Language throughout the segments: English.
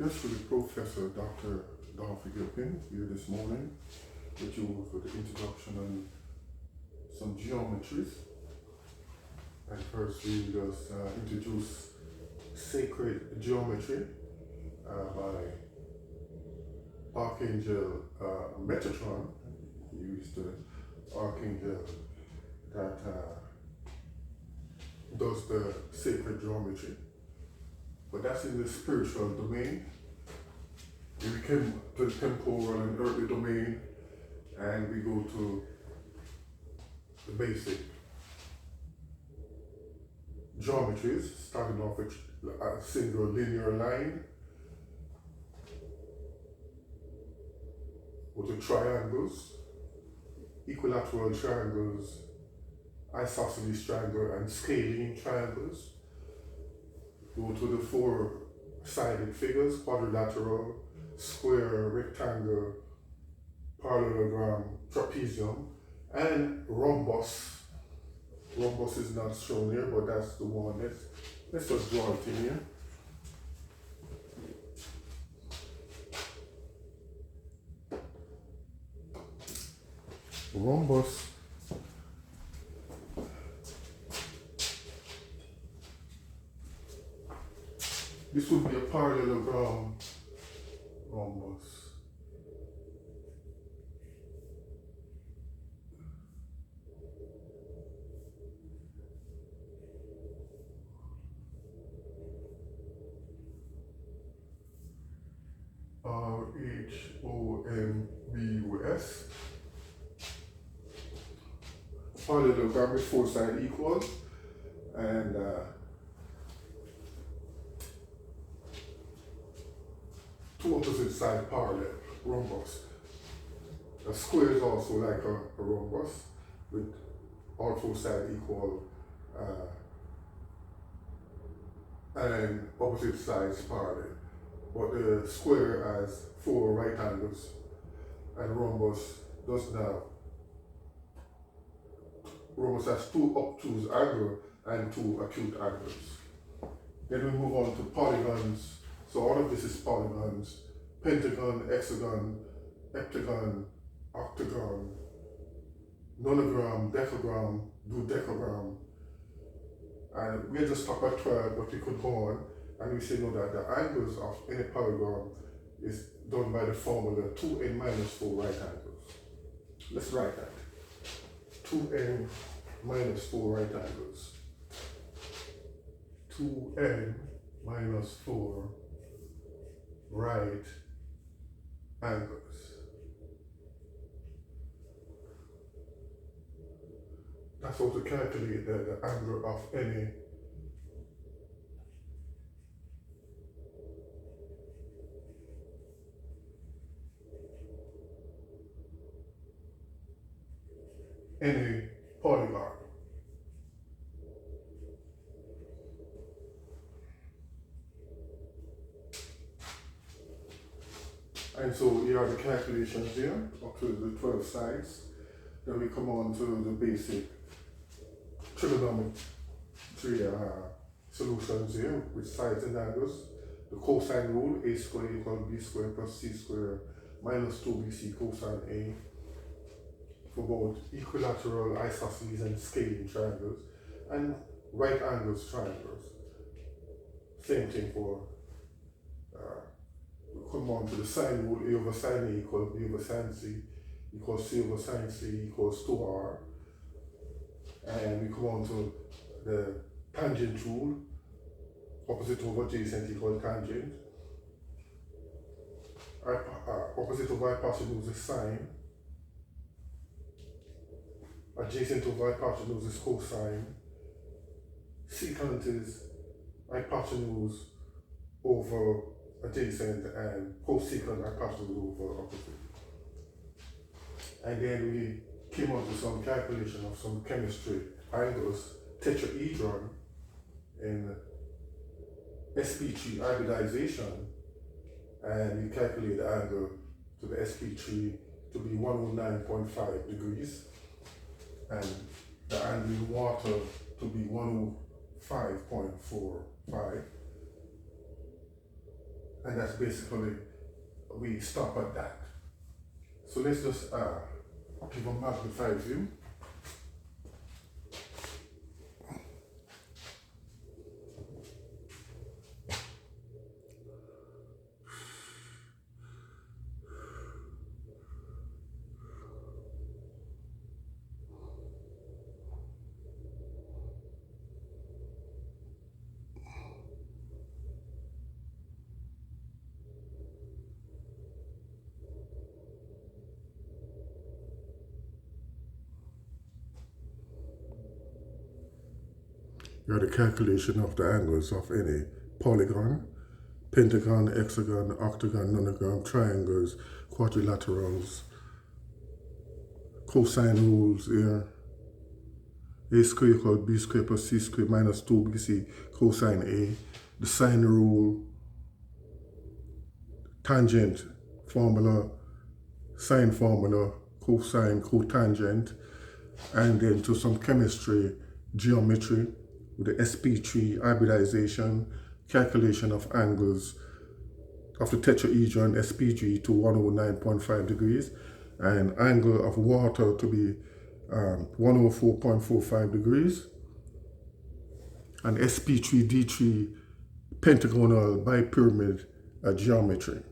Yesterday, Professor Dr. Dolphy Gilpin here this morning with you for the introduction on some geometries. And first, we just introduce sacred geometry by Archangel Metatron. He used the archangel that does the sacred geometry. But that's in the spiritual domain. We came to the temporal and earthly domain, and we go to the basic geometries, starting off with a single linear line, with the triangles, equilateral triangles, isosceles triangle, and scalene triangles. Go to the four-sided figures: quadrilateral, square, rectangle, parallelogram, trapezium, and rhombus. Rhombus is not shown here, but that's the one. Let's just draw it in here. Rhombus this would be a parallelogram rhombus. RHOMBUS. Parallelogram with four sides equal, and two opposite side parallel rhombus. A square is also like a rhombus with all four sides equal and opposite sides parallel. But the square has four right angles, and rhombus does not. Rhombus has two obtuse angles and two acute angles. Then we move on to polygons. So all of this is polygons: pentagon, hexagon, heptagon, octagon, nonogram, decagram, dodecagram. And we just talked about 12, but we could go on, and we say no, that the angles of any polygon is done by the formula 2n minus 4 right angles. Let's write that. 2n minus 4 right angles. 2n minus 4 right angles. That's how to calculate the angle of any polygon. And so here are the calculations there, up to the 12 sides. Then we come on to the basic trigonometry solutions here with sides and angles. The cosine rule: a squared equals b squared plus c squared minus 2bc cosine a, for both equilateral, isosceles, and scalene triangles, and right angles triangles. Same thing for we come on to the sine rule: a over sine a equals b over sine c equals c over sine c equals 2r. And we come on to the tangent rule: opposite over adjacent equals tangent. Opposite over hypotenuse is sine. Adjacent over hypotenuse is cosine. Secant is hypotenuse over adjacent, and cosecant hypotenuse over opposite. And then we came on to some calculation of some chemistry angles: tetrahedron in sp3 hybridization, and we calculate the angle to the sp3 to be 109.5 degrees, and the angle in water to be 105.45. and that's basically, we stop at that. So let's just give a magnified view. You have the calculation of the angles of any polygon, pentagon, hexagon, octagon, nonagon, triangles, quadrilaterals, cosine rules here. A squared equals b squared plus c squared minus 2bc cosine a. The sine rule, tangent formula, sine formula, cosine, cotangent, and then to some chemistry, geometry, with the sp3 hybridization, calculation of angles of the tetrahedron sp3 to 109.5 degrees, and angle of water to be 104.45 degrees, and sp3d3 pentagonal bipyramid geometry.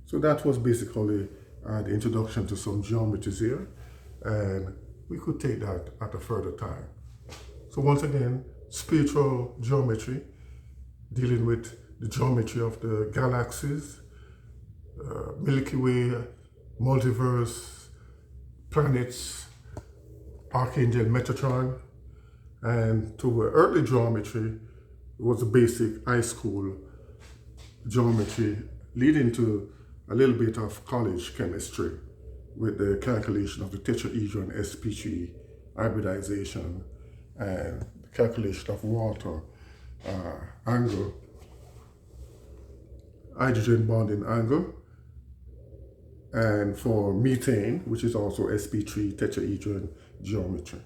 So that was basically the introduction to some geometries here, and we could take that at a further time. So once again, spiritual geometry, dealing with the geometry of the galaxies, Milky Way, multiverse, planets, Archangel Metatron, and to earthly geometry, it was a basic high school geometry leading to a little bit of college chemistry with the calculation of the tetrahedron sp3 hybridization and the calculation of water angle, hydrogen bonding angle, and for methane, which is also sp3 tetrahedron geometry.